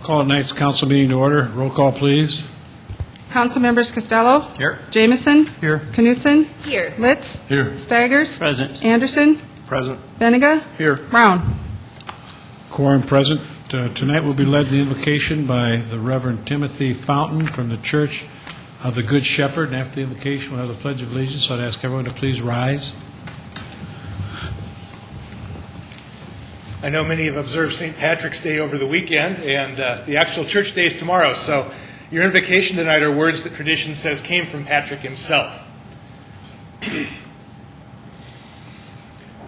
Call tonight's council meeting to order. Roll call, please. Council members Costello. Here. Jamison. Here. Knutson. Here. Litz. Here. Staggers. Present. Anderson. Present. Benega. Here. Brown. Quorum present. Tonight will be led in the invocation by the Reverend Timothy Fountain from the Church of the Good Shepherd. And after the invocation, we'll have the Pledge of Allegiance. So I'd ask everyone to please rise. I know many have observed St. Patrick's Day over the weekend, and the actual church day is tomorrow. So your invocation tonight are words that tradition says came from Patrick himself.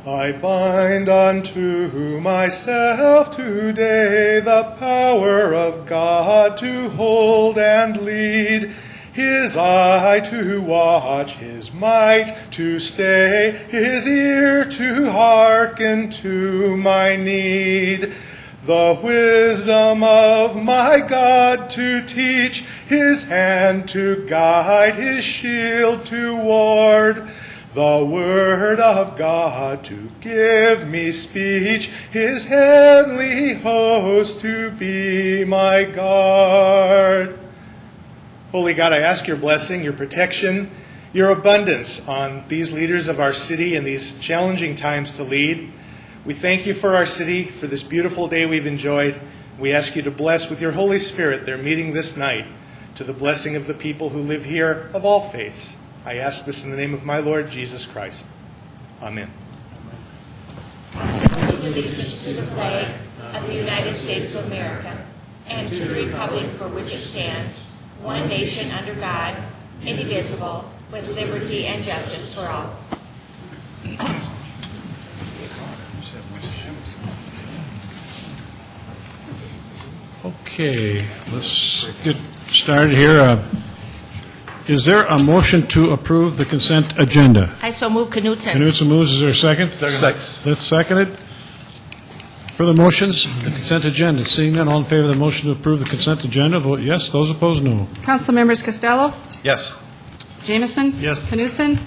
I bind unto myself today the power of God to hold and lead, His eye to watch, His might to stay, His ear to hearken to my need. The wisdom of my God to teach, His hand to guide, His shield to ward. The word of God to give me speech, His heavenly host to be my guard. Holy God, I ask your blessing, your protection, your abundance on these leaders of our city in these challenging times to lead. We thank you for our city, for this beautiful day we've enjoyed. We ask you to bless with your Holy Spirit their meeting this night, to the blessing of the people who live here of all faiths. I ask this in the name of my Lord Jesus Christ. Amen. I pledge allegiance to the flag of the United States of America and to the republic for which it stands, one nation under God, indivisible, with liberty and justice for all. Okay, let's get started here. Is there a motion to approve the consent agenda? I so move Knutson. Knutson moves. Is there a second? Second. Let's second it. Further motions? The consent agenda. Seeing none, all in favor of the motion to approve the consent agenda, vote yes. Those opposed, no. Council members Costello. Yes. Jamison. Yes. Knutson.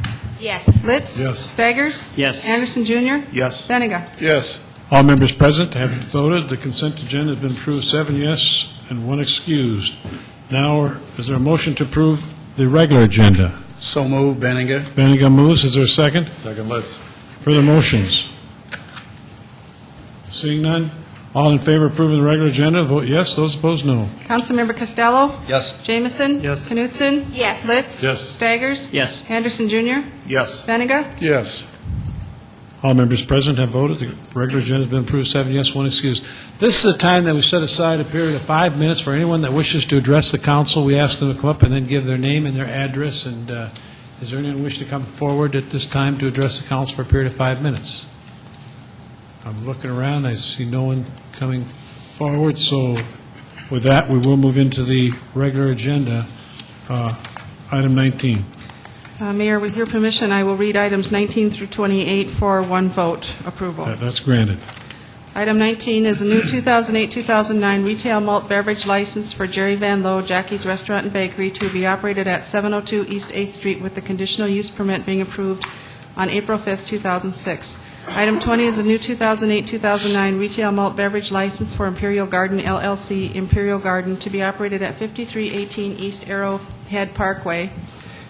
Yes. Litz. Yes. Staggers. Yes. Anderson Jr. Yes. Benega. Yes. All members present have voted. The consent agenda has been approved, 7 yes and 1 excused. Now, is there a motion to approve the regular agenda? So moved, Benninger. Benega moves. Is there a second? Second, Litz. Further motions? Seeing none, all in favor of approving the regular agenda, vote yes. Those opposed, no. Councilmember Costello. Yes. Jamison. Yes. Knutson. Yes. Litz. Yes. Staggers. Yes. Anderson Jr. Yes. Benega. Yes. All members present have voted. The regular agenda has been approved, 7 yes, 1 excused. This is a time that we set aside a period of 5 minutes for anyone that wishes to address the council. We ask them to come up and then give their name and their address. And is there anyone who wishes to come forward at this time to address the council for a period of 5 minutes? I'm looking around. I see no one coming forward. So with that, we will move into the regular agenda. Item 19. Mayor, with your permission, I will read items 19 through 28 for one vote approval. That's granted. Item 19 is a new 2008-2009 retail malt beverage license for Jerry Van Lowe, Jackie's Restaurant and Bakery, to be operated at 702 East 8th Street with the conditional use permit being approved on April 5th, 2006. Item 20 is a new 2008-2009 retail malt beverage license for Imperial Garden LLC, Imperial Garden, to be operated at 5318 East Arrowhead Parkway,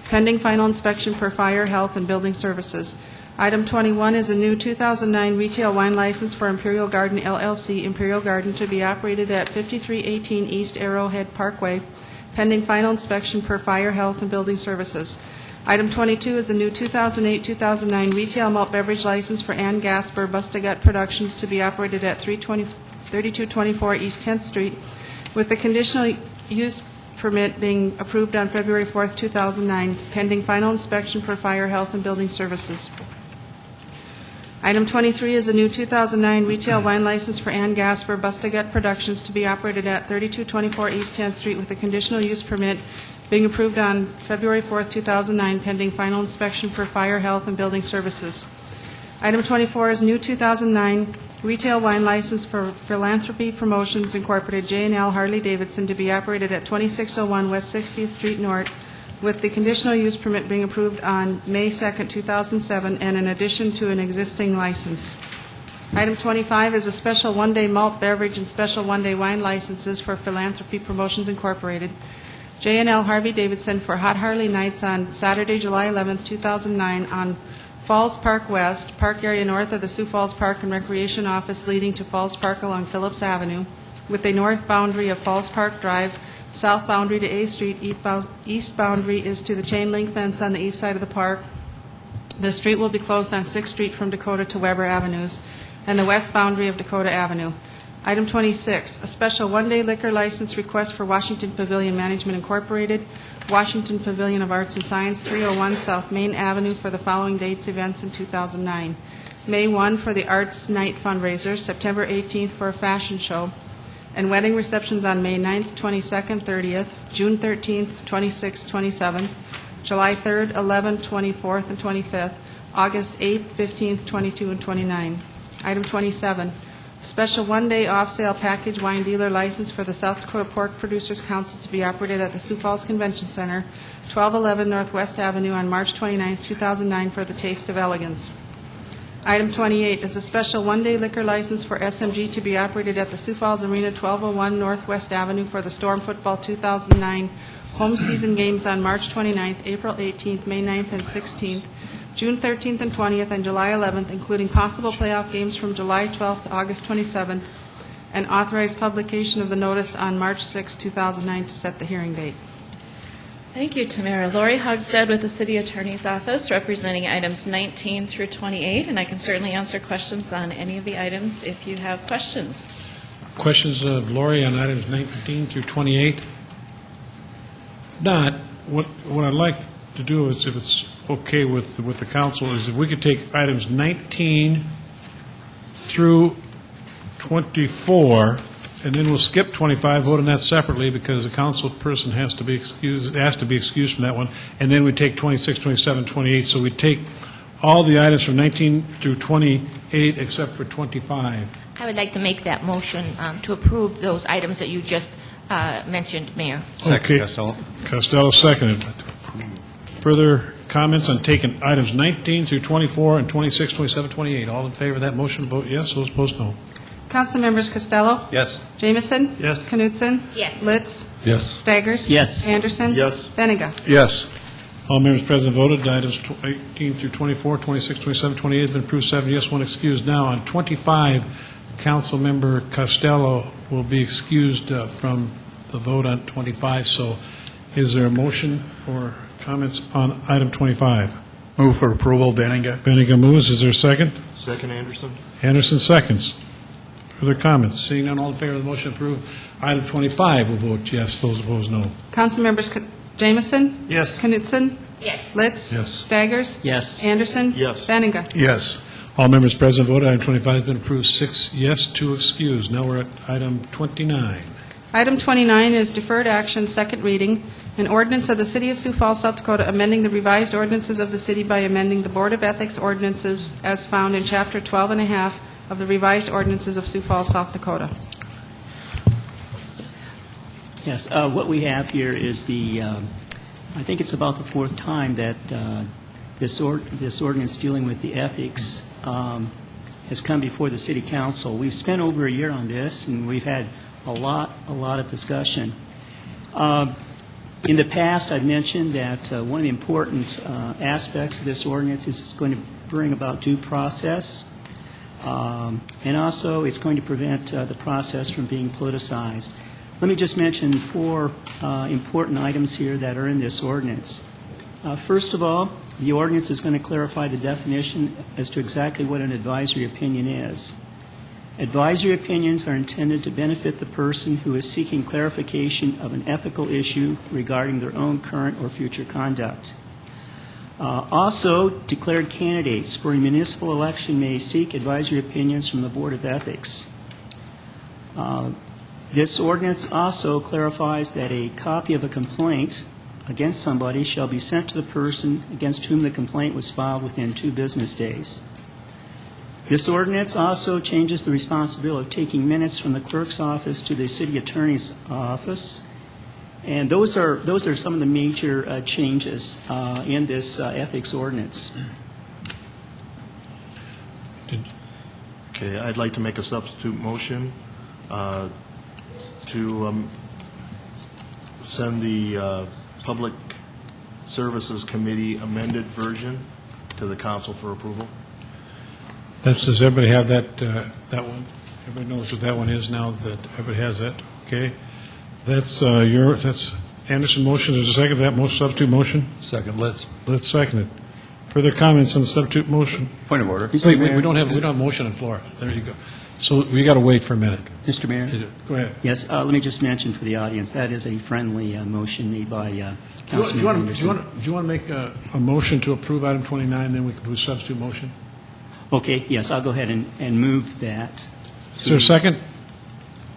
pending final inspection per Fire, Health, and Building Services. Item 21 is a new 2009 retail wine license for Imperial Garden LLC, Imperial Garden, to be operated at 5318 East Arrowhead Parkway, pending final inspection per Fire, Health, and Building Services. Item 22 is a new 2008-2009 retail malt beverage license for Ann Gasper, Bustagut Productions, to be operated at 3224 East 10th Street, with the conditional use permit being approved on February 4th, 2009, pending final inspection per Fire, Health, and Building Services. Item 23 is a new 2009 retail wine license for Ann Gasper, Bustagut Productions, to be operated at 3224 East 10th Street with a conditional use permit being approved on February 4th, 2009, pending final inspection for Fire, Health, and Building Services. Item 24 is new 2009 retail wine license for Philanthropy Promotions Incorporated, J&L Harley Davidson, to be operated at 2601 West 60th Street North, with the conditional use permit being approved on May 2nd, 2007, and in addition to an existing license. Item 25 is a special one-day malt beverage and special one-day wine licenses for Philanthropy Promotions Incorporated. J&L Harvey Davidson for Hot Harley Nights on Saturday, July 11, 2009, on Falls Park West, park area north of the Sioux Falls Park and Recreation Office leading to Falls Park along Phillips Avenue, with a north boundary of Falls Park Drive, south boundary to A Street, east boundary is to the chain link fence on the east side of the park. The street will be closed on 6th Street from Dakota to Weber Avenues, and the west boundary of Dakota Avenue. Item 26, a special one-day liquor license request for Washington Pavilion Management Incorporated, Washington Pavilion of Arts and Science, 301 South Main Avenue for the following dates events in 2009. May 1 for the Arts Night fundraiser, September 18th for a fashion show, and wedding receptions on May 9th, 22nd, 30th, June 13th, 26th, 27th, July 3rd, 11th, 24th, and 25th, August 8th, 15th, 22, and 29. Item 27, special one-day off-sale package wine dealer license for the South Dakota Pork Producers Council to be operated at the Sioux Falls Convention Center, 1211 Northwest Avenue on March 29, 2009 for the Taste of Elegance. Item 28 is a special one-day liquor license for SMG to be operated at the Sioux Falls Arena, 1201 Northwest Avenue for the Storm Football 2009 home season games on March 29th, April 18th, May 9th, and 16th, June 13th and 20th, and July 11th, including possible playoff games from July 12th to August 27th, and authorized publication of the notice on March 6, 2009 to set the hearing date. Thank you, Tamara. Lori Hogstead with the City Attorney's Office, representing items 19 through 28, and I can certainly answer questions on any of the items if you have questions. Questions of Lori on items 19 through 28? If not, what I'd like to do is, if it's okay with the council, is if we could take items 19 through 24, and then we'll skip 25, vote on that separately, because the council person has to be excused from that one, and then we take 26, 27, 28, so we take all the items from 19 through 28 except for 25. I would like to make that motion to approve those items that you just mentioned, Mayor. Okay. Costello seconded. Further comments on taking items 19 through 24 and 26, 27, 28. All in favor of that motion, vote yes. Those opposed, no. Council members Costello? Yes. Jamison? Yes. Knutson? Yes. Litz? Yes. Staggers? Yes. Anderson? Yes. Benega? Yes. All members present voted. Items 18 through 24, 26, 27, 28 have been approved. 7 yes, 1 excused. Now, on 25, Councilmember Costello will be excused from the vote on 25. So is there a motion or comments on item 25? Move for approval, Benninga. Benega moves. Is there a second? Second, Anderson. Anderson seconds. Further comments? Seeing none, all in favor of the motion approved. Item 25 will vote yes. Those opposed, no. Council members Jamison? Yes. Knutson? Yes. Litz? Yes. Staggers? Yes. Anderson? Yes. Benega? Yes. All members present voted. Item 25 has been approved. 6 yes, 2 excused. Now we're at item 29. Item 29 is deferred action, second reading. An ordinance of the City of Sioux Falls, South Dakota, amending the revised ordinances of the city by amending the Board of Ethics ordinances as found in Chapter 12 and a half of the revised ordinances of Sioux Falls, South Dakota. Yes, what we have here is I think it's about the fourth time that this ordinance dealing with the ethics has come before the City Council. We've spent over a year on this, and we've had a lot of discussion. In the past, I've mentioned that one of the important aspects of this ordinance is it's going to bring about due process, and also it's going to prevent the process from being politicized. Let me just mention 4 important items here that are in this ordinance. First of all, the ordinance is going to clarify the definition as to exactly what an advisory opinion is. Advisory opinions are intended to benefit the person who is seeking clarification of an ethical issue regarding their own current or future conduct. Also, declared candidates for a municipal election may seek advisory opinions from the Board of Ethics. This ordinance also clarifies that a copy of a complaint against somebody shall be sent to the person against whom the complaint was filed within 2 business days. This ordinance also changes the responsibility of taking minutes from the clerk's office to the city attorney's office, and those are some of the major changes in this ethics ordinance. Okay, I'd like to make a substitute motion to send the Public Services Committee amended version to the council for approval. Does everybody have that one? Everybody knows what that one is now, that everybody has that, okay? That's that's Anderson motion. There's a second to that motion, substitute motion? Second, let's. Let's second it. Further comments on the substitute motion? Point of order. Wait, we don't have a motion on the floor. There you go. So we got to wait for a minute. Mr. Mayor? Go ahead. Yes, let me just mention for the audience, that is a friendly motion made by Do you Councilman want Anderson. to make a motion to approve item 29, then we can do a substitute motion? Okay, yes, I'll go ahead and move that. Is there a second?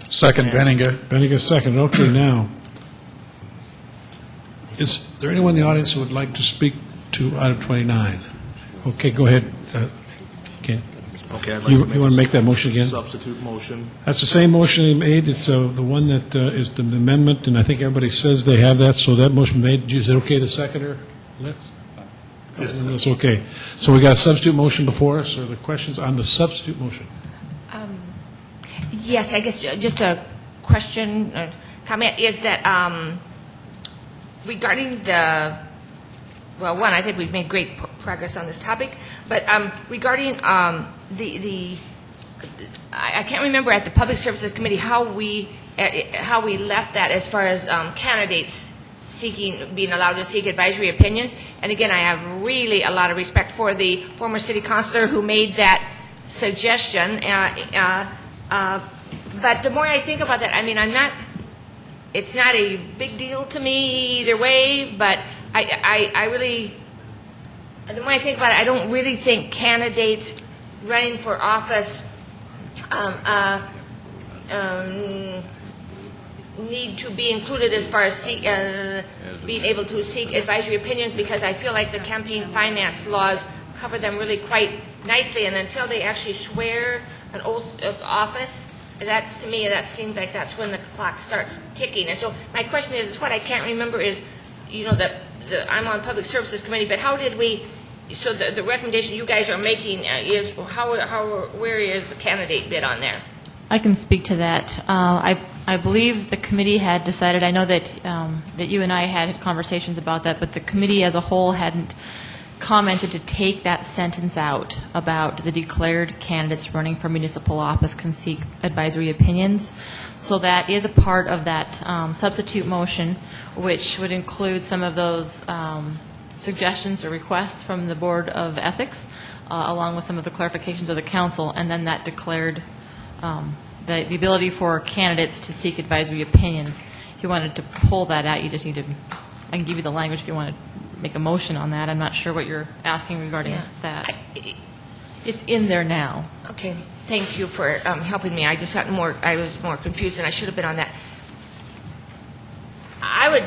Second, Benninga. Benninga, second. Okay, now, is there anyone in the audience who would like to speak to item 29? Okay, go ahead. Ken. Okay, I'd like You to want to make that motion again? substitute motion. That's the same motion he made. It's the one that is the amendment, and I think everybody says they have that, so that motion made. Is it okay, the seconder? Let's. That's okay. So we got a substitute motion before us. Are there questions on the substitute motion? Yes, I guess just a question, or comment, is that regarding the, well, one, I think we've made great progress on this topic, but regarding I can't remember at the Public Services Committee how we left that as far as candidates being allowed to seek advisory opinions. And again, I have really a lot of respect for the former city councilor who made that suggestion. But the more I think about that, I mean, it's not a big deal to me either way, but I really, the more I think about it, I don't really think candidates running for office need to be included as far as being able to seek advisory opinions, because I feel like the campaign finance laws cover them really quite nicely, and until they actually swear an oath of office, to me, that seems like that's when the clock starts ticking. And so my question is what I can't remember is, I'm on Public Services Committee, but how did we, so the recommendation you guys are making is, where is the candidate bid on there? I can speak to that. I believe the committee had decided, I know that that you and I had conversations about that, but the committee as a whole hadn't commented to take that sentence out about the declared candidates running for municipal office can seek advisory opinions. So that is a part of that substitute motion, which would include some of those suggestions or requests from the Board of Ethics, along with some of the clarifications of the council, and then that declared the ability for candidates to seek advisory opinions. If you wanted to pull that out, you just need to, I can give you the language if you want to make a motion on that. I'm not sure what you're asking regarding that. It's in there now. Okay, thank you for helping me. I was more confused, and I should have been on that. I would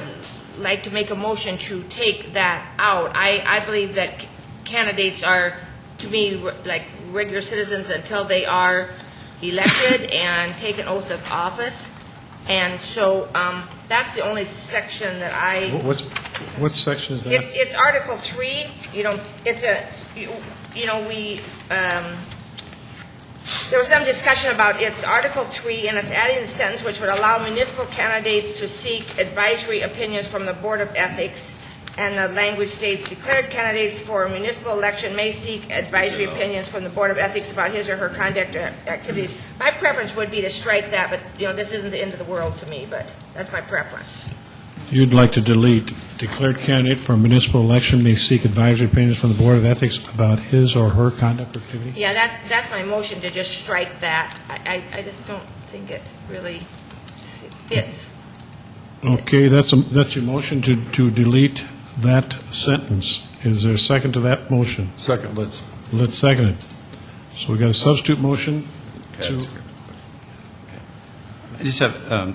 like to make a motion to take that out. I believe that candidates are, to me, like regular citizens until they are elected and take an oath of office. And so that's the only section that I... What section is that? It's Article 3. There was some discussion about it's Article 3, and it's adding a sentence which would allow municipal candidates to seek advisory opinions from the Board of Ethics. And the language states, declared candidates for a municipal election may seek advisory opinions from the Board of Ethics about his or her conduct or activities. My preference would be to strike that, but this isn't the end of the world to me, but that's my preference. You'd like to delete, declared candidate for a municipal election may seek advisory opinions from the Board of Ethics about his or her conduct or activity? Yeah, that's my motion, to just strike that. I just don't think it really fits. Okay, that's your motion to delete that sentence. Is there a second to that motion? Second, let's. Let's second it. So we got a substitute motion to... I just have I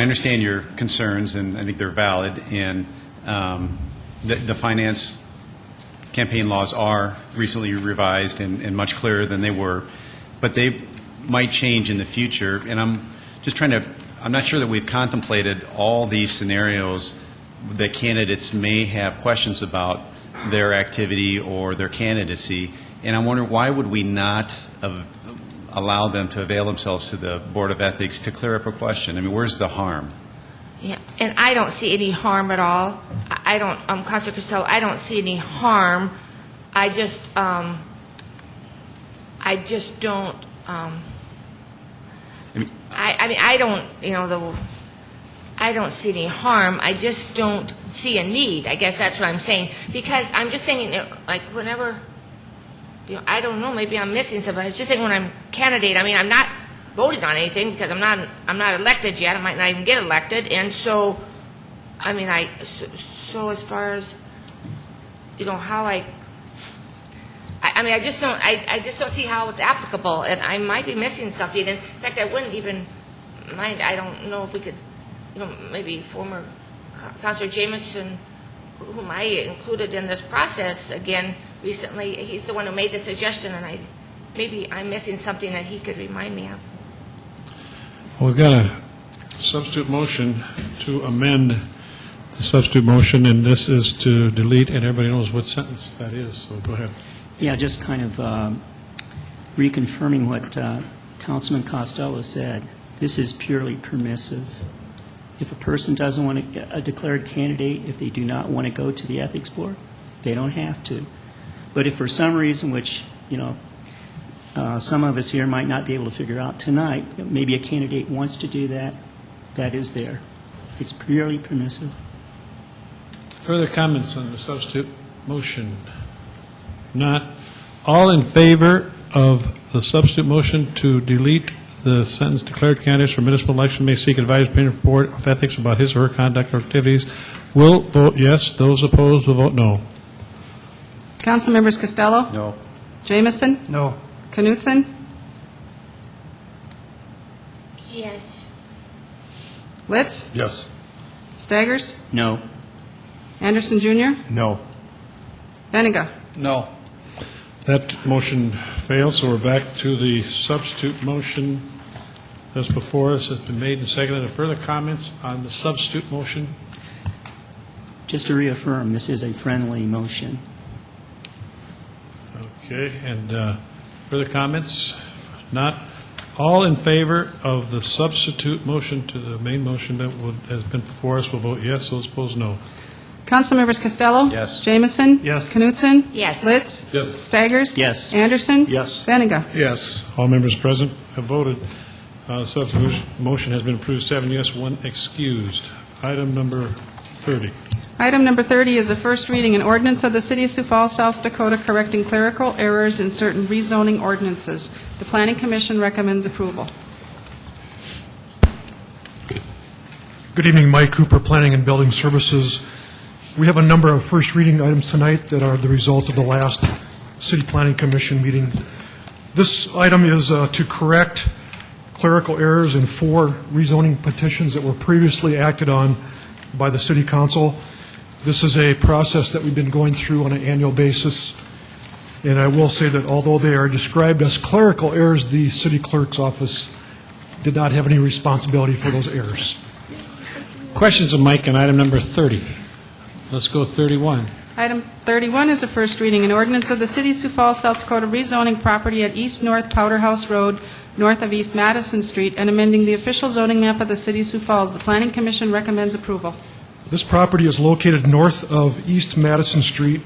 understand your concerns, and I think they're valid, and the finance campaign laws are recently revised and much clearer than they were, but they might change in the future, and I'm not sure that we've contemplated all these scenarios that candidates may have questions about their activity or their candidacy, And I'm wondering, why would we not allow them to avail themselves to the Board of Ethics to clear up a question? I mean, where's the harm? Yeah, and I don't see any harm at all. I don't, Councilor Costello, I don't see any harm. I just don't, I don't, I don't see any harm. I just don't see a need. I guess that's what I'm saying. Because I'm just thinking, like, whenever, I don't know, maybe I'm missing something. I was just thinking when I'm candidate, I mean, I'm not voting on anything because I'm not elected yet. I might not even get elected. And so, I mean, so as far as, how I mean, I just don't see how it's applicable, and I might be missing something. And in fact, I wouldn't even mind. I don't know if we could, maybe former Councilor Jameson, whom I included in this process again recently. He's the one who made the suggestion, and maybe I'm missing something that he could remind me of. Well, we've got a substitute motion to amend the substitute motion, and this is to delete, and everybody knows what sentence that is, so go ahead. Yeah, just kind of reconfirming what Councilman Costello said. This is purely permissive. If a person doesn't want to get a declared candidate, if they do not want to go to the Ethics Board, they don't have to. But if for some reason, which, some of us here might not be able to figure out tonight, maybe a candidate wants to do that, that is there. It's purely permissive. Further comments on the substitute motion? Not. All in favor of the substitute motion to delete the sentence, declared candidates for municipal election may seek advice from the Board of Ethics about his or her conduct or activities will vote yes. Those opposed will vote no. Council members Costello? No. Jameson? No. Knutson? Yes. Litz? Yes. Staggers? No. Anderson Jr.? No. Benega? No. That motion failed, so we're back to the substitute motion that's before us. It's been made and seconded. Further comments on the substitute motion? Just to reaffirm, this is a friendly motion. Okay, and further comments? Not. All in favor of the substitute motion to the main motion that has been before us will vote yes. Those opposed, no. Council members Costello? Yes. Jameson? Yes. Knutson? Yes. Litz? Yes. Staggers? Yes. Anderson? Yes. Benega? Yes. All members present have voted. Substitute motion has been approved, 7 yes, 1 excused. Item number 30. Item number 30 is a first reading, an ordinance of the City of Sioux Falls, South Dakota, correcting clerical errors in certain rezoning ordinances. The Planning Commission recommends approval. Good evening, Mike Cooper, Planning and Building Services. We have a number of first reading items tonight that are the result of the last City Planning Commission meeting. This item is to correct clerical errors in 4 rezoning petitions that were previously acted on by the City Council. This is a process that we've been going through on an annual basis, and I will say that although they are described as clerical errors, the City Clerk's Office did not have any responsibility for those errors. Questions of Mike on item number 30? Let's go 31. Item 31 is a first reading, an ordinance of the City of Sioux Falls, South Dakota, rezoning property at East North Powder House Road, north of East Madison Street, and amending the official zoning map of the City of Sioux Falls. The Planning Commission recommends approval. This property is located north of East Madison Street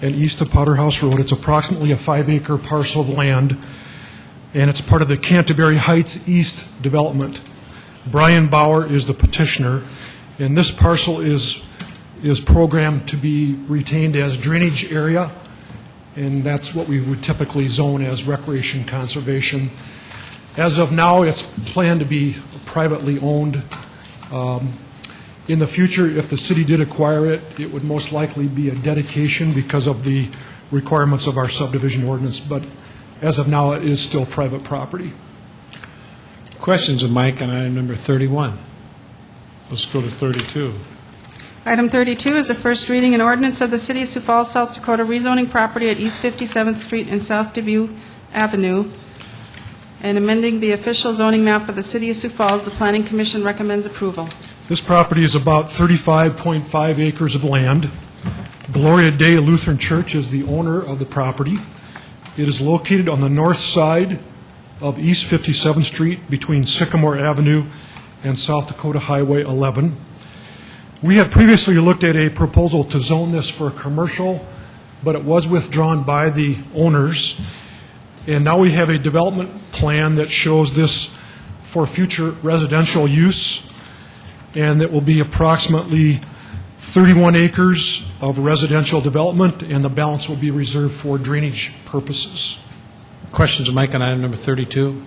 and east of Powder House Road. It's approximately a 5-acre parcel of land, and it's part of the Canterbury Heights East development. Brian Bauer is the petitioner, and this parcel is programmed to be retained as drainage area, and that's what we would typically zone as recreation conservation. As of now, it's planned to be privately owned. In the future, if the city did acquire it, it would most likely be a dedication because of the requirements of our subdivision ordinance, but as of now, it is still private property. Questions of Mike on item number 31? Let's go to 32. Item 32 is a first reading, an ordinance of the City of Sioux Falls, South Dakota, rezoning property at East 57th Street and South Dubuque Avenue, and amending the official zoning map of the City of Sioux Falls. The Planning Commission recommends approval. This property is about 35.5 acres of land. Gloria Day Lutheran Church is the owner of the property. It is located on the north side of East 57th Street between Sycamore Avenue and South Dakota Highway 11. We had previously looked at a proposal to zone this for commercial, but it was withdrawn by the owners. And now we have a development plan that shows this for future residential use, and it will be approximately 31 acres of residential development, and the balance will be reserved for drainage purposes. Questions, Mike, on item number 32?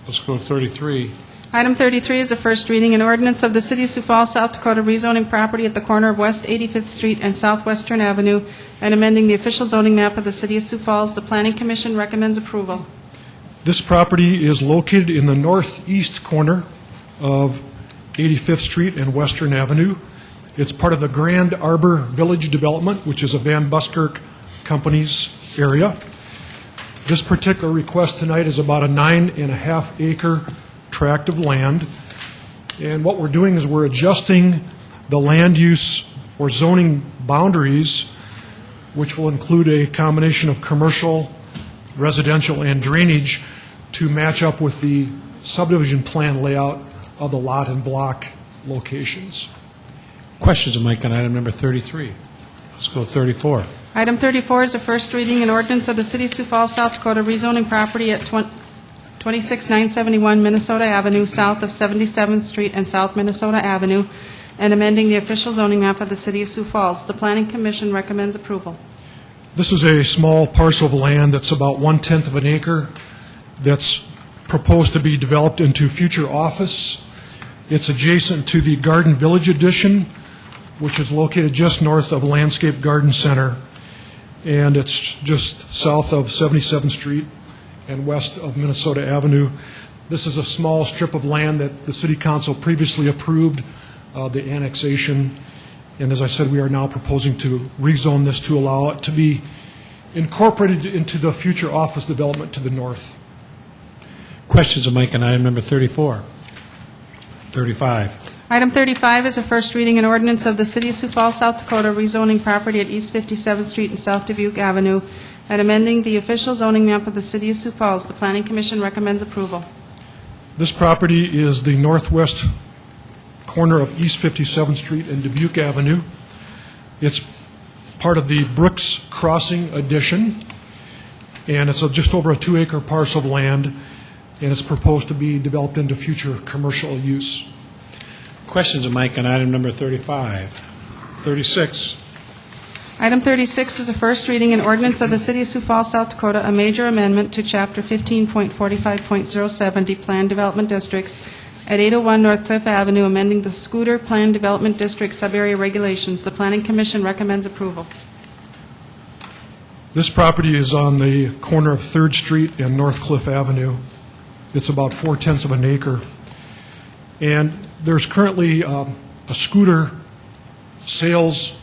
Let's go to 33. Item 33 is a first reading, an ordinance of the City of Sioux Falls, South Dakota, rezoning property at the corner of West 85th Street and Southwestern Avenue and amending the official zoning map of the City of Sioux Falls. The Planning Commission recommends approval. This property is located in the northeast corner of 85th Street and Western Avenue. It's part of the Grand Arbor Village development, which is a Van Buskirk Company's area. This particular request tonight is about a 9.5 acre tract of land. And what we're doing is we're adjusting the land use or zoning boundaries, which will include a combination of commercial, residential, and drainage to match up with the subdivision plan layout of the lot and block locations. Questions, Mike, on item number 33? Let's go to 34. Item 34 is a first reading, an ordinance of the City of Sioux Falls, South Dakota, rezoning property at 26971 Minnesota Avenue, south of 77th Street and South Minnesota Avenue, and amending the official zoning map of the City of Sioux Falls. The Planning Commission recommends approval. This is a small parcel of land that's about 1/10 of an acre that's proposed to be developed into future office. It's adjacent to the Garden Village addition, which is located just north of Landscape Garden Center, and it's just south of 77th Street and west of Minnesota Avenue. This is a small strip of land that the City Council previously approved the annexation, and as I said, we are now proposing to rezone this to allow it to be incorporated into the future office development to the north. Questions, Mike, on item number 34? 35. Item 35 is a first reading, an ordinance of the City of Sioux Falls, South Dakota, rezoning property at East 57th Street and South Dubuque Avenue, and amending the official zoning map of the City of Sioux Falls. The Planning Commission recommends approval. This property is the northwest corner of East 57th Street and Dubuque Avenue. It's part of the Brooks Crossing addition, and it's just over a 2-acre parcel of land, and it's proposed to be developed into future commercial use. Questions, Mike, on item number 35? 36. Item 36 is a first reading, an ordinance of the City of Sioux Falls, South Dakota, a major amendment to Chapter 15.45.070 Plan Development Districts at 801 North Cliff Avenue, amending the Scooter Plan Development District sub-area regulations. The Planning Commission recommends approval. This property is on the corner of 3rd Street and North Cliff Avenue. It's about 4/10 of an acre. And there's currently a scooter sales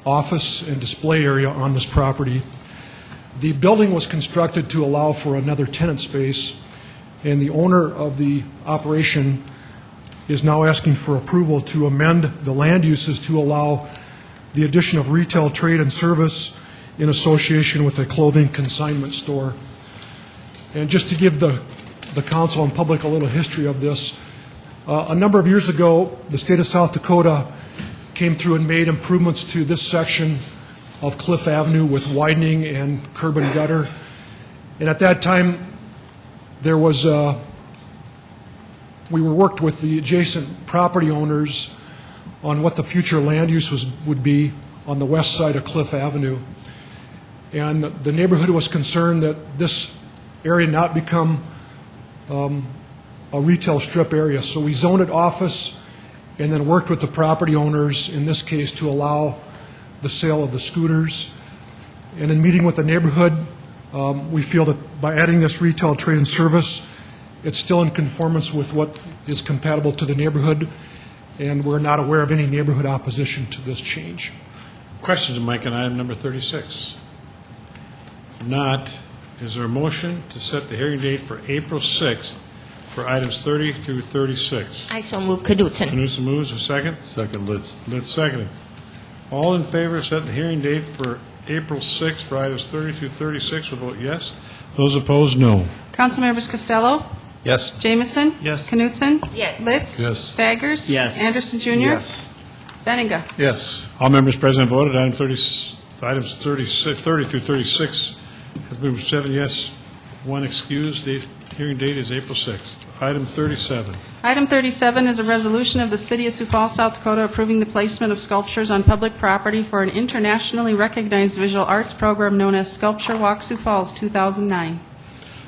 office and display area on this property. The building was constructed to allow for another tenant space, and the owner of the operation is now asking for approval to amend the land uses to allow the addition of retail, trade, and service in association with a clothing consignment store. And just to give the council and public a little history of this, a number of years ago, the state of South Dakota came through and made improvements to this section of Cliff Avenue with widening and curb and gutter. And at that time, there was we worked with the adjacent property owners on what the future land use would be on the west side of Cliff Avenue. And the neighborhood was concerned that this area not become a retail strip area. So we zoned it office and then worked with the property owners, in this case, to allow the sale of the scooters. And in meeting with the neighborhood, we feel that by adding this retail, trade, and service, it's still in conformance with what is compatible to the neighborhood, and we're not aware of any neighborhood opposition to this change. Questions, Mike, on item number 36? If not, is there a motion to set the hearing date for April 6th for items 30 through 36? I so move. Knudsen. Knudsen moves, a second? Second, Litz. Litz seconded. All in favor of setting the hearing date for April 6th for items 30 through 36 will vote yes. Those opposed, no. Councilmembers Costello? Yes. Jamison? Yes. Knutson? Yes. Litz? Yes. Staggers? Yes. Anderson, Jr.? Yes. Benega? Yes. All members present have voted. Items 30 through 36 has been 7 yes, 1 excused. The hearing date is April 6th. Item 37. Item 37 is a resolution of the City of Sioux Falls, South Dakota, approving the placement of sculptures on public property for an internationally recognized visual arts program known as Sculpture Walk Sioux Falls 2009.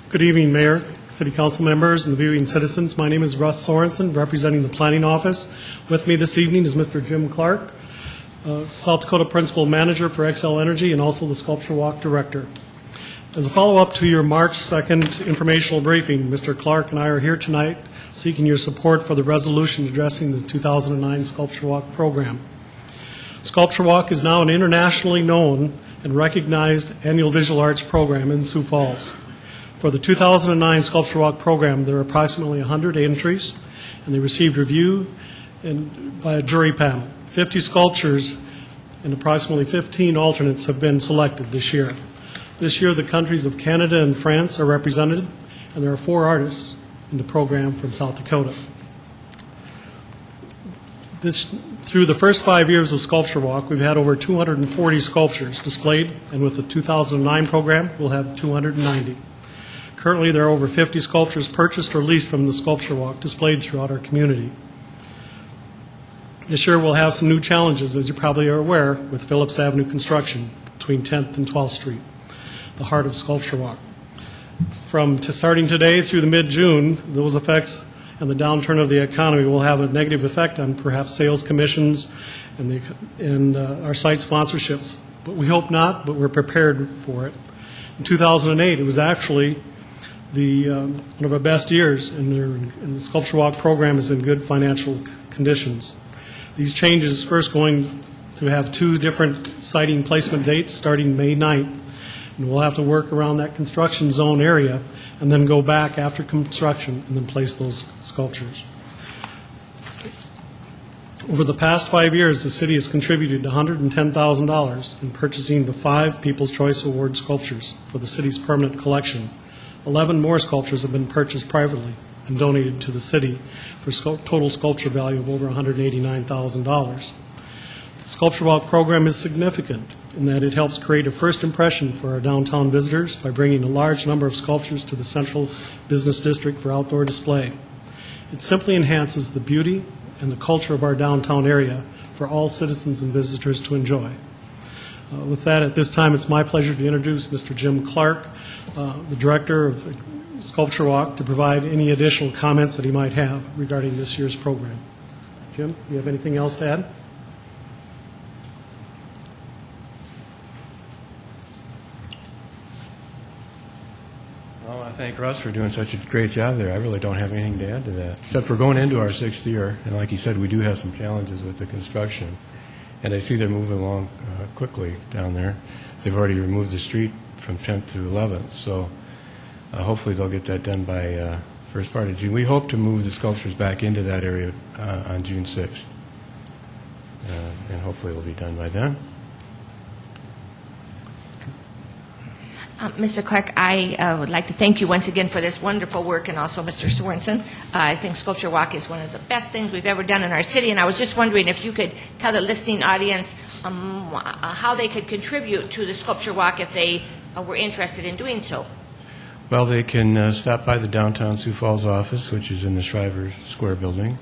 Good evening, Mayor, City Council members, and the viewing citizens. My name is Russ Sorensen, representing the Planning Office. With me this evening is Mr. Jim Clark, South Dakota Principal Manager for XL Energy and also the Sculpture Walk Director. As a follow-up to your March 2nd informational briefing, Mr. Clark and I are here tonight seeking your support for the resolution addressing the 2009 Sculpture Walk program. Sculpture Walk is now an internationally known and recognized annual visual arts program in Sioux Falls. For the 2009 Sculpture Walk program, there are approximately 100 entries, and they received review by a jury panel. 50 sculptures and approximately 15 alternates have been selected this year. This year, the countries of Canada and France are represented, and there are 4 artists in the program from South Dakota. Through the first 5 years of Sculpture Walk, we've had over 240 sculptures displayed, and with the 2009 program, we'll have 290. Currently, there are over 50 sculptures purchased or leased from the Sculpture Walk displayed throughout our community. This year, we'll have some new challenges, as you probably are aware, with Phillips Avenue construction between 10th and 12th Street, the heart of Sculpture Walk. Starting today through the mid-June, those effects and the downturn of the economy will have a negative effect on perhaps sales commissions and our site sponsorships. But we hope not, but we're prepared for it. In 2008, it was actually one of our best years, and the Sculpture Walk program is in good financial conditions. These changes, first going to have 2 different siting placement dates starting May 9th, and we'll have to work around that construction zone area and then go back after construction and then place those sculptures. Over the past 5 years, the city has contributed $110,000 in purchasing the 5 People's Choice Award sculptures for the city's permanent collection. 11 more sculptures have been purchased privately and donated to the city for total sculpture value of over $189,000. The Sculpture Walk program is significant in that it helps create a first impression for our downtown visitors by bringing a large number of sculptures to the central business district for outdoor display. It simply enhances the beauty and the culture of our downtown area for all citizens and visitors to enjoy. With that, at this time, it's my pleasure to introduce Mr. Jim Clark, the Director of Sculpture Walk, to provide any additional comments that he might have regarding this year's program. Jim, do you have anything else to add? Well, I thank Russ for doing such a great job there. I really don't have anything to add to that, except we're going into our 6th year, and like he said, we do have some challenges with the construction, and I see they're moving along quickly down there. They've already removed the street from 10th to 11th, so hopefully they'll get that done by first part of June. We hope to move the sculptures back into that area on June 6th, and hopefully it'll be done by then. Mr. Clark, I would like to thank you once again for this wonderful work, and also Mr. Sorensen. I think Sculpture Walk is one of the best things we've ever done in our city, and I was just wondering if you could tell the listening audience how they could contribute to the Sculpture Walk if they were interested in doing so. Well, they can stop by the downtown Sioux Falls office, which is in the Shriver Square building,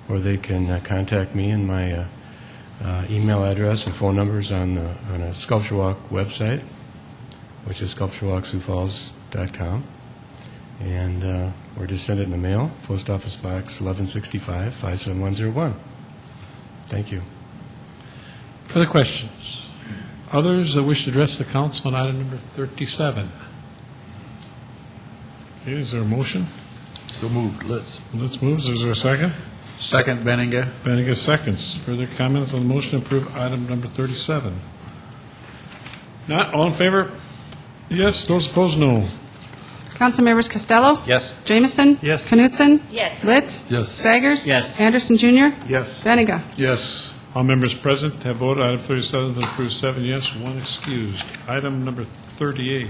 or they can contact me, and my email address and phone numbers on a Sculpture Walk website, which is sculpturewalksiouxfalls.com. And or just send it in the mail, Post Office Box 1165, 57101. Thank you. Further questions? Others that wish to address the council on item number 37? Okay, is there a motion? So moved. Litz. Let's move. Is there a second? Second, Benninga. Benninga seconds. Further comments on the motion to approve item number 37? Not. All in favor? Yes. Those opposed, no. Councilmembers Costello? Yes. Jamison? Yes. Knutson? Yes. Litz? Yes. Staggers? Yes. Anderson, Jr.? Yes. Benega? Yes. All members present have voted. Item 37 has been approved, 7 yes, 1 excused. Item number 38.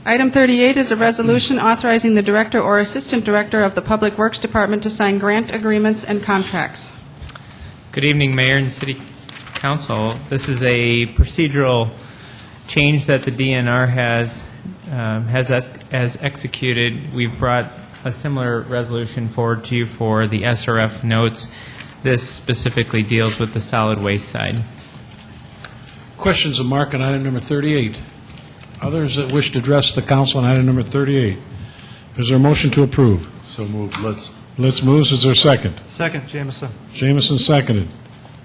Item 38 is a resolution authorizing the Director or Assistant Director of the Public Works Department to sign grant agreements and contracts. Good evening, Mayor and City Council. This is a procedural change that the DNR has executed. We've brought a similar resolution forward to you for the SRF notes. This specifically deals with the solid waste side. Questions of Mark on item number 38? Others that wish to address the council on item number 38? Is there a motion to approve? So moved, Litz. Litz moves. Is there a second? Second, Jamison. Jamison seconded.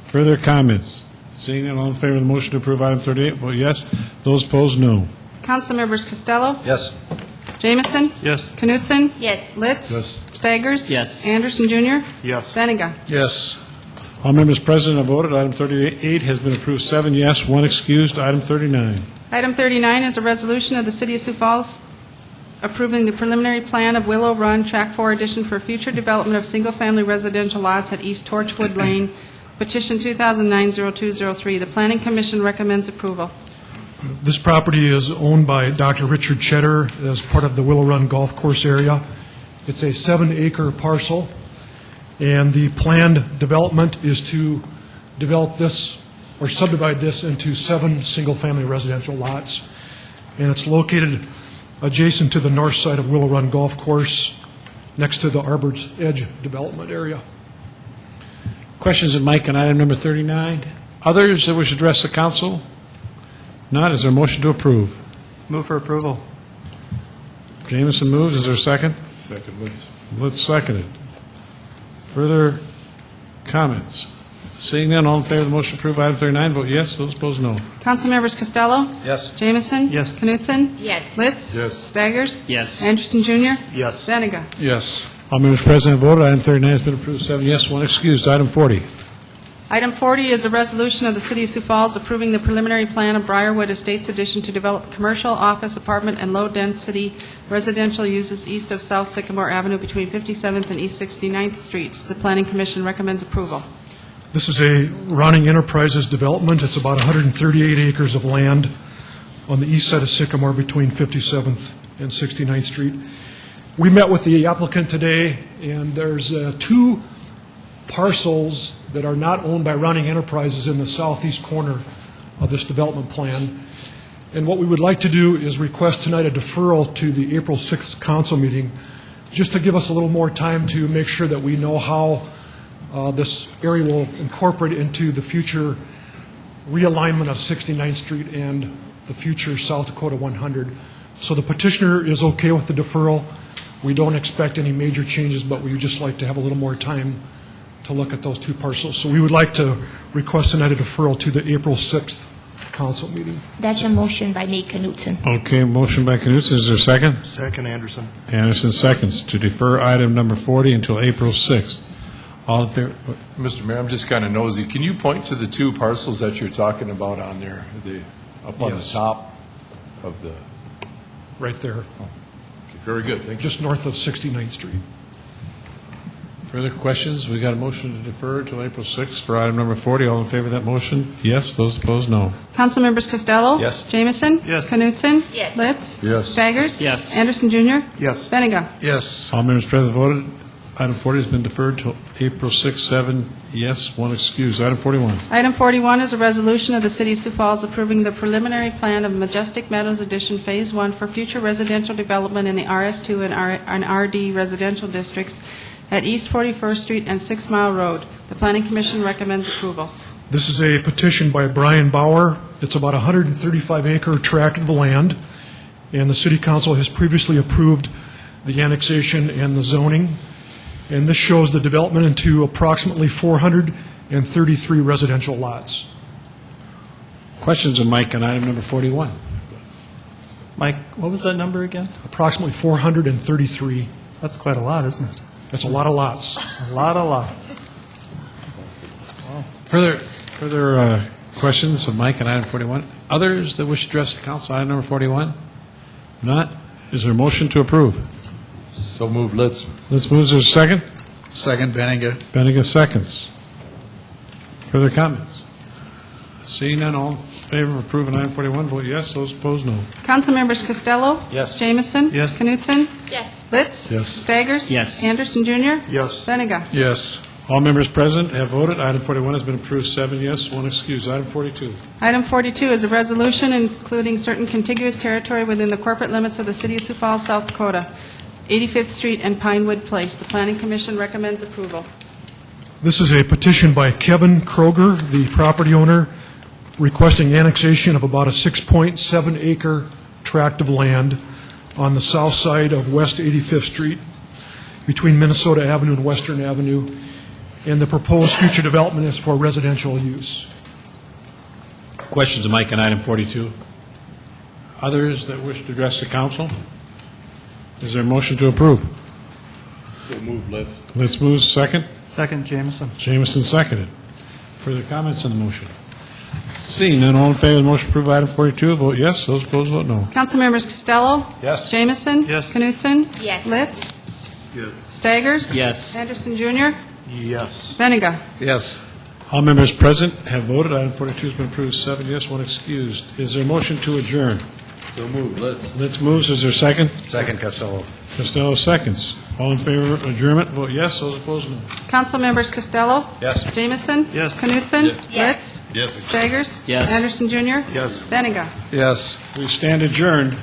Further comments? Seeing none, all in favor of the motion to approve item 38, vote yes. Those opposed, no. Council members Costello? Yes. Jamison? Yes. Knutson? Yes. Litz? Yes. Staggers? Yes. Anderson Jr.? Yes. Benega? Yes. All members present have voted. Item 38 has been approved, 7 yes, 1 excused. Item 39. Item 39 is a resolution of the City of Sioux Falls approving the preliminary plan of Willow Run Track 4 addition for future development of single-family residential lots at East Torchwood Lane, petition 2009-0203. The Planning Commission recommends approval. This property is owned by Dr. Richard Cheddar as part of the Willow Run Golf Course area. It's a 7-acre parcel, and the planned development is to develop this or subdivide this into 7 single-family residential lots. And it's located adjacent to the north side of Willow Run Golf Course, next to the Arbor's Edge development area. Questions of Mike on item number 39? Others that wish to address the council? Not. Is there a motion to approve? Move for approval. Jamison moves. Is there a second? Second, Litz. Litz seconded. Further comments? Seeing none, all in favor of the motion to approve item 39, vote yes. Those opposed, no. Council members Costello? Yes. Jamison? Yes. Knutson? Yes. Litz? Yes. Staggers? Yes. Anderson Jr.? Yes. Benega? Yes. All members present have voted. Item 39 has been approved, 7 yes, 1 excused. Item 40. Item 40 is a resolution of the City of Sioux Falls approving the preliminary plan of Briarwood Estates addition to develop commercial, office, apartment, and low-density residential uses east of South Sycamore Avenue between 57th and East 69th Streets. The Planning Commission recommends approval. This is a Ronning Enterprises development. It's about 138 acres of land on the east side of Sycamore between 57th and 69th Street. We met with the applicant today, and there's 2 parcels that are not owned by Ronning Enterprises in the southeast corner of this development plan. And what we would like to do is request tonight a deferral to the April 6th council meeting, just to give us a little more time to make sure that we know how this area will incorporate into the future realignment of 69th Street and the future South Dakota 100. So the petitioner is okay with the deferral. We don't expect any major changes, but we would just like to have a little more time to look at those 2 parcels. So we would like to request tonight a deferral to the April 6th council meeting. That's a motion by me, Knutson. Okay, motion by Knutson. Is there a second? Second, Anderson. Anderson seconds to defer item number 40 until April 6th. All in favor? Mr. Mayor, I'm just kind of nosy. Can you point to the 2 parcels that you're talking about on there, up on the Yes. top of the... Right there, Okay, very good, thank you. just north of 69th Street. Further questions? We got a motion to defer until April 6th for item number 40. All in favor of that motion? Yes. Those opposed, no. Council members Costello? Yes. Jamison? Yes. Knutson? Yes. Litz? Yes. Staggers? Yes. Anderson Jr.? Yes. Benega? Yes. All members present voted. Item 40 has been deferred till April 6th, 7 yes, 1 excused. Item 41. Item 41 is a resolution of the City of Sioux Falls approving the preliminary plan of Majestic Meadows Addition Phase 1 for future residential development in the RS2 and RD residential districts at East 41st Street and 6 Mile Road. The Planning Commission recommends approval. This is a petition by Brian Bauer. It's about a 135-acre tract of the land, and the City Council has previously approved the annexation and the zoning. And this shows the development into approximately 433 residential lots. Questions of Mike on item number 41? Mike, what was that number again? Approximately 433. That's quite a lot, isn't it? That's a lot of lots. A lot of lots. Further questions of Mike on item 41? Others that wish to address the council on item number 41? Not? Is there a motion to approve? So move, Litz. Let's move. Is there a second? Second, Benninga. Benega seconds. Further comments? Seeing none, all in favor of approving item 41, vote yes. Those opposed, no. Councilmembers Costello. Yes. Jamison. Yes. Knutson. Yes. Litz. Yes. Staggers. Yes. Anderson Jr. Yes. Benega. Yes. All members present have voted. Item 41 has been approved, 7 yes, 1 excused. Item 42. Item 42 is a resolution including certain contiguous territory within the corporate limits of the City of Sioux Falls, South Dakota, 85th Street and Pinewood Place. The Planning Commission recommends approval. This is a petition by Kevin Kroger, the property owner, requesting annexation of about a 6.7-acre tract of land on the south side of West 85th Street between Minnesota Avenue and Western Avenue, and the proposed future development is for residential use. Questions to Mike on item 42? Others that wish to address the council? Is there a motion to approve? So move, let's. Let's move. Second. Second, Jamison. Jamison seconded. Further comments on the motion? Seeing none, all in favor of the motion to approve item 42, vote yes. Those opposed, vote no. Councilmembers Costello. Yes. Jamison. Yes. Knutson. Yes. Litz. Yes. Staggers. Yes. Anderson Jr. Yes. Benega. Yes. All members present have voted. Item 42 has been approved, 7 yes, 1 excused. Is there a motion to adjourn? So move, let's. Let's move. Is there a second? Second, Costello. Costello seconds. All in favor of adjournment, vote yes. Those opposed, no. Councilmembers Costello. Yes. Jamison. Yes. Knutson. Yes. Litz. Yes. Staggers. Yes. Anderson Jr. Yes. Benega. Yes. We stand adjourned.